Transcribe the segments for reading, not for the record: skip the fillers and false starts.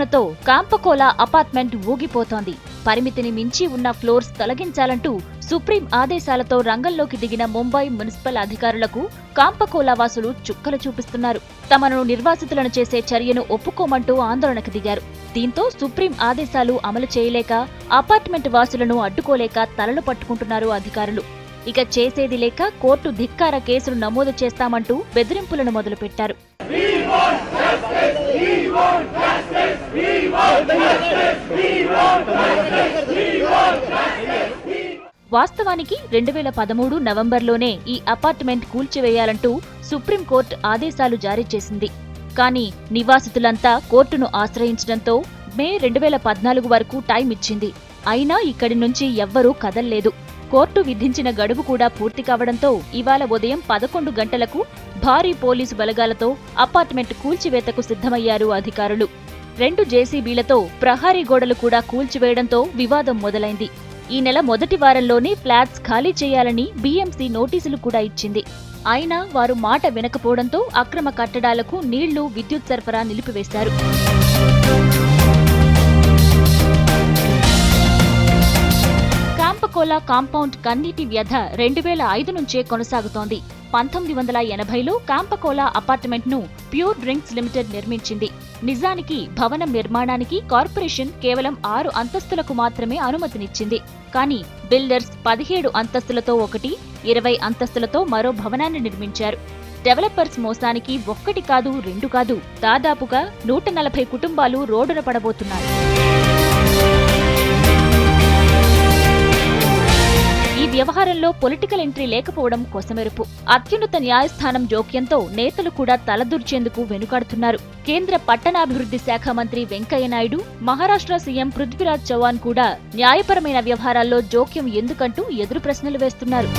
ఆందోళనతో కాంపకోలా అపార్ట్మెంట్ ఊగిపోతోంది. పరిమితిని మించి ఉన్న ఫ్లోర్స్ తొలగించాలంటూ సుప్రీం ఆదేశాలతో రంగంలోకి దిగిన ముంబై మున్సిపల్ అధికారులకు కాంపకోలా వాసులు చుక్కలు చూపిస్తున్నారు. తమను నిర్వాసితులను చేసే చర్యను ఒప్పుకోమంటూ ఆందోళనకు దిగారు. దీంతో సుప్రీం ఆదేశాలు అమలు చేయలేక అపార్ట్మెంట్ వాసులను అడ్డుకోలేక తలలు పట్టుకుంటున్నారు అధికారులు. ఇక చేసేది లేక కోర్టు ధిక్కార కేసులు నమోదు చేస్తామంటూ బెదిరింపులను మొదలుపెట్టారు. వాస్తవానికి 2013 నవంబర్లోనే ఈ అపార్ట్మెంట్ కూల్చివేయాలంటూ సుప్రీంకోర్టు ఆదేశాలు జారీ చేసింది. కానీ నివాసితులంతా కోర్టును ఆశ్రయించడంతో మే 2014 వరకు టైం ఇచ్చింది. అయినా ఇక్కడి నుంచి ఎవ్వరూ కదల్లేదు. కోర్టు విధించిన గడువు కూడా పూర్తి కావడంతో ఇవాళ ఉదయం 11 గంటలకు భారీ పోలీసు బలగాలతో అపార్ట్మెంట్ కూల్చివేతకు సిద్ధమయ్యారు అధికారులు. 2 జేసీబీలతో ప్రహారీ గోడలు కూడా కూల్చివేయడంతో వివాదం మొదలైంది. ఈ నెల మొదటి వారంలోనే ఫ్లాట్స్ ఖాళీ చేయాలని బీఎంసీ నోటీసులు కూడా ఇచ్చింది. అయినా వారు మాట వినకపోవడంతో అక్రమ కట్టడాలకు నీళ్లు, విద్యుత్ సరఫరా నిలిపివేశారు. కాంపకోలా కాంపౌండ్ కన్నీటి వ్యధ 2005 నుంచే కొనసాగుతోంది. 1980లో కాంపకోలా అపార్ట్మెంట్ ను ప్యూర్ డ్రింక్స్ లిమిటెడ్ నిర్మించింది. నిజానికి భవనం నిర్మాణానికి కార్పొరేషన్ కేవలం 6 అంతస్తులకు మాత్రమే అనుమతినిచ్చింది. కానీ బిల్డర్స్ 17 అంతస్తులతో ఒకటి, 20 అంతస్తులతో మరో భవనాన్ని నిర్మించారు. డెవలపర్స్ మోసానికి 1 కాదు 2 కాదు దాదాపుగా 140 కుటుంబాలు రోడ్డున పడబోతున్నాయి. ఈ వ్యవహారంలో పొలిటికల్ ఎంట్రీ లేకపోవడం కొసమెరుపు. అత్యున్నత న్యాయస్థానం జోక్యంతో నేతలు కూడా తలదూర్చేందుకు వెనుకాడుతున్నారు. కేంద్ర పట్టణాభివృద్ధి శాఖ మంత్రి వెంకయ్యనాయుడు, మహారాష్ట్ర సీఎం పృథ్వీరాజ్ చౌహాన్ కూడా న్యాయపరమైన వ్యవహారాల్లో జోక్యం ఎందుకంటూ ఎదురు ప్రశ్నలు వేస్తున్నారు.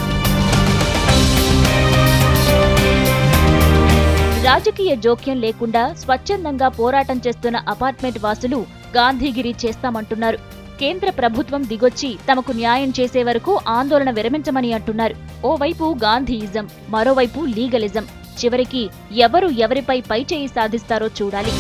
రాజకీయ జోక్యం లేకుండా స్వచ్ఛందంగా పోరాటం చేస్తున్న అపార్ట్మెంట్ వాసులు గాంధీగిరి చేస్తామంటున్నారు. కేంద్ర ప్రభుత్వం దిగొచ్చి తమకు న్యాయం చేసే వరకు ఆందోళన విరమించమని అంటున్నారు. ఓవైపు గాంధీయిజం, మరోవైపు లీగలిజం. చివరికి ఎవరు ఎవరిపై పైచేయి సాధిస్తారో చూడాలి.